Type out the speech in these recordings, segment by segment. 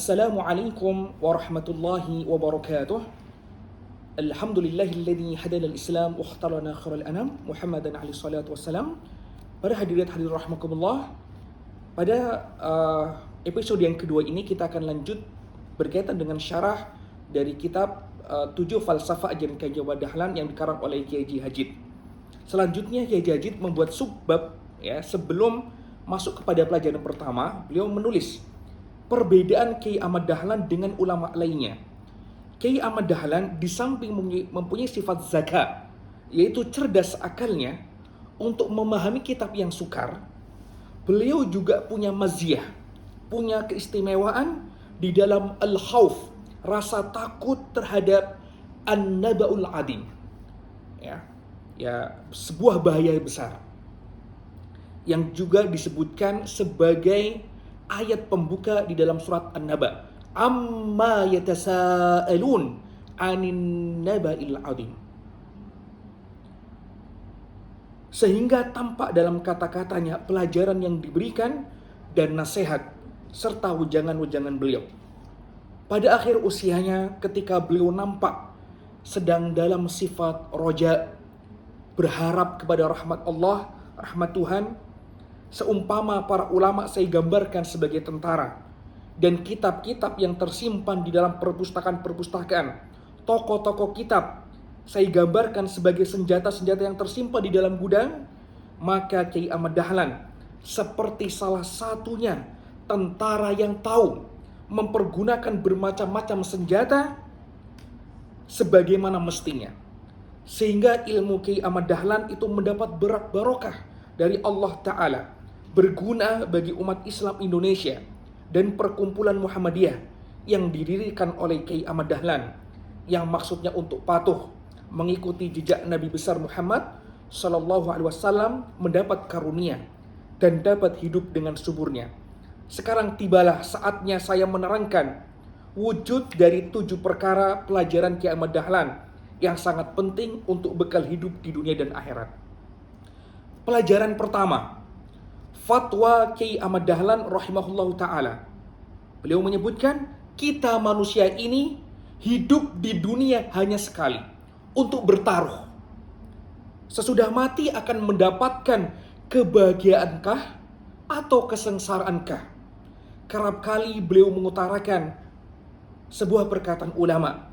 Assalamualaikum warahmatullahi wabarakatuh. Alhamdulillahilladzi hadana al-Islam wa ikhtarana khairal anam Muhammadan alaihi salatu wassalam. Para hadirat hadirin rahimakumullah, pada episode yang kedua ini kita akan lanjut berkaitan dengan syarah dari kitab 7 Falsafah Ajaran Kiai Jawa Dahlan yang dikarang oleh Kiai Haji Hajid. Selanjutnya Kiai Haji Hajid membuat subbab ya, sebelum masuk kepada pelajaran pertama, beliau menulis perbedaan Kiai Ahmad Dahlan dengan ulama lainnya. Kiai Ahmad Dahlan di samping mempunyai sifat zaka, yaitu cerdas akalnya untuk memahami kitab yang sukar, beliau juga punya maziyah, punya keistimewaan di dalam al-khauf, rasa takut terhadap an-naba'ul adim. Ya, sebuah bahaya besar yang juga disebutkan sebagai ayat pembuka di dalam surat An-Naba. Amma yatasaalun 'anin naba'il 'adzim. Sehingga tampak dalam kata-katanya pelajaran yang diberikan dan nasihat serta wejangan-wejangan beliau. Pada akhir usianya ketika beliau nampak sedang dalam sifat roja, berharap kepada rahmat Allah, rahmat Tuhan, seumpama para ulama saya gambarkan sebagai tentara, dan kitab-kitab yang tersimpan di dalam perpustakaan-perpustakaan, toko-toko kitab saya gambarkan sebagai senjata-senjata yang tersimpan di dalam gudang, maka Kiai Ahmad Dahlan seperti salah satunya tentara yang tahu mempergunakan bermacam-macam senjata sebagaimana mestinya, sehingga ilmu Kiai Ahmad Dahlan itu mendapat barokah dari Allah Ta'ala, berguna bagi umat Islam Indonesia dan perkumpulan Muhammadiyah yang didirikan oleh Kiai Ahmad Dahlan, yang maksudnya untuk patuh mengikuti jejak Nabi besar Muhammad Sallallahu Alaihi Wasallam, mendapat karunia dan dapat hidup dengan suburnya. Sekarang tibalah saatnya saya menerangkan wujud dari 7 perkara pelajaran Kiai Ahmad Dahlan yang sangat penting untuk bekal hidup di dunia dan akhirat. Pelajaran pertama, fatwa Kiai Ahmad Dahlan rahimahullahu ta'ala. Beliau menyebutkan kita manusia ini hidup di dunia hanya sekali untuk bertaruh. Sesudah mati akan mendapatkan kebahagiaankah atau kesengsaraankah? Kerap kali beliau mengutarakan sebuah perkataan ulama,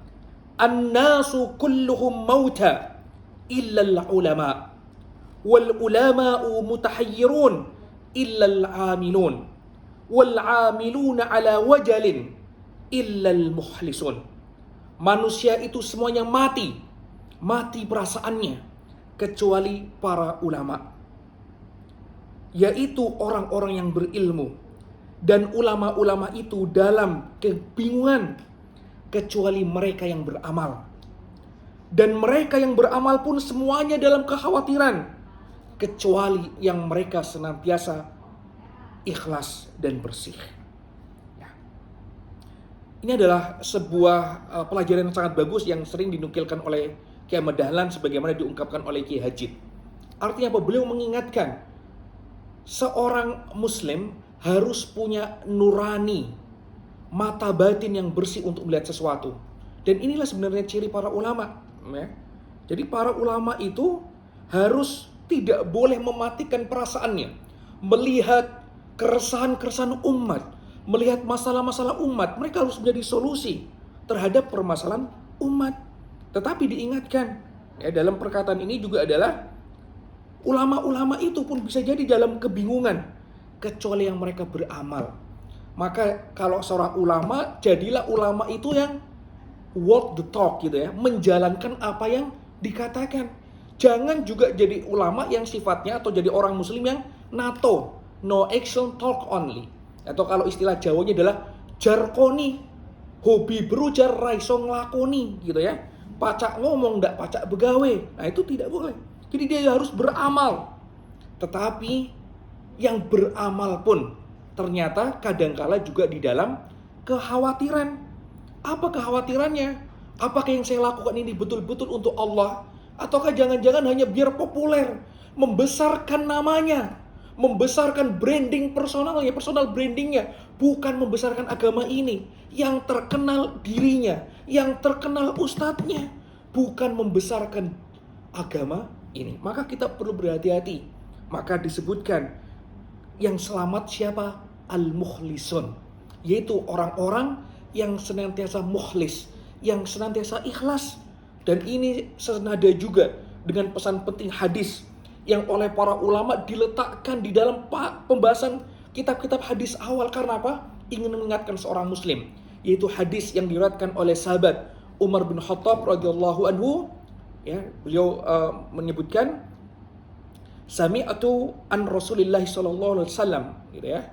an-nasu kulluhum mauta illa al-ulama wal ulama'u mutahayyirun illa al-amilun wal amiluna ala wajalin illa al-mukhlisun. Manusia itu semuanya mati perasaannya kecuali para ulama, yaitu orang-orang yang berilmu, dan ulama-ulama itu dalam kebingungan kecuali mereka yang beramal, dan mereka yang beramal pun semuanya dalam kekhawatiran kecuali yang mereka senantiasa ikhlas dan bersih. Ini adalah sebuah pelajaran yang sangat bagus yang sering dinukilkan oleh Kiai Ahmad Dahlan sebagaimana diungkapkan oleh Kiai Hajid. Artinya apa? Beliau mengingatkan seorang muslim harus punya nurani, mata batin yang bersih untuk melihat sesuatu. Dan inilah sebenarnya ciri para ulama. Jadi para ulama itu harus tidak boleh mematikan perasaannya, melihat keresahan-keresahan umat, melihat masalah-masalah umat. Mereka harus menjadi solusi terhadap permasalahan umat. Tetapi diingatkan dalam perkataan ini juga adalah ulama-ulama itu pun bisa jadi dalam kebingungan kecuali yang mereka beramal. Maka kalau seorang ulama, jadilah ulama itu yang walk the talk gitu ya, menjalankan apa yang dikatakan. Jangan juga jadi ulama yang sifatnya atau jadi orang muslim yang NATO, no action talk only. Atau kalau istilah Jawanya adalah jarkoni, hobi berujar raiso nglakoni gitu ya. Pacak ngomong ndak pacak begawe. Nah itu tidak boleh. Jadi dia harus beramal. Tetapi yang beramal pun ternyata kadangkala juga di dalam kekhawatiran. Apa kekhawatirannya? Apakah yang saya lakukan ini betul-betul untuk Allah? Ataukah jangan-jangan hanya biar populer, membesarkan namanya, membesarkan branding personalnya, personal brandingnya, bukan membesarkan agama ini, yang terkenal dirinya, yang terkenal ustadznya, bukan membesarkan agama ini. Maka kita perlu berhati-hati. Maka disebutkan yang selamat siapa? Al-mukhlisun, yaitu orang-orang yang senantiasa mukhlis, yang senantiasa ikhlas. Dan ini senada juga dengan pesan penting hadis yang oleh para ulama diletakkan di dalam pembahasan kitab-kitab hadis awal. Karena apa? Ingin mengingatkan seorang muslim, yaitu hadis yang diriwayatkan oleh sahabat Umar bin Khattab radhiyallahu anhu. Ya, beliau menyebutkan, sami'tu an Rasulillah sallallahu alaihi wasallam, gitu ya.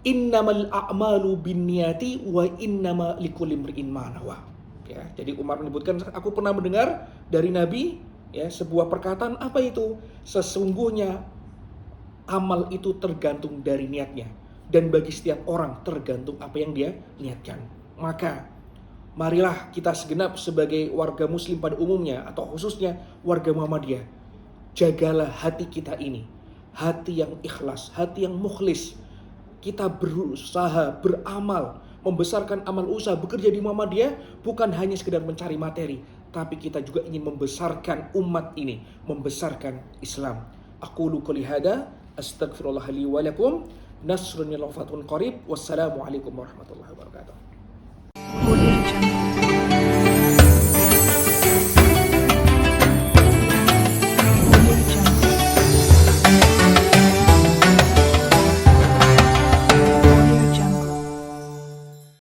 Innamal a'malu binniyati wa innama likulli imri'in ma nawa. Ya, jadi Umar menyebutkan, aku pernah mendengar dari Nabi, ya, sebuah perkataan, apa itu? Sesungguhnya amal itu tergantung dari niatnya, dan bagi setiap orang tergantung apa yang dia niatkan. Maka marilah kita segenap sebagai warga muslim pada umumnya, atau khususnya warga Muhammadiyah, jagalah hati kita ini, hati yang ikhlas, hati yang mukhlis. Kita berusaha, beramal, membesarkan amal usaha, bekerja di Muhammadiyah bukan hanya sekedar mencari materi, tapi kita juga ingin membesarkan umat ini, membesarkan Islam. Aqulu qouli hada, astaghfirullah li wa lakum, nasrun min fatun qarib, wassalamualaikum warahmatullahi wabarakatuh.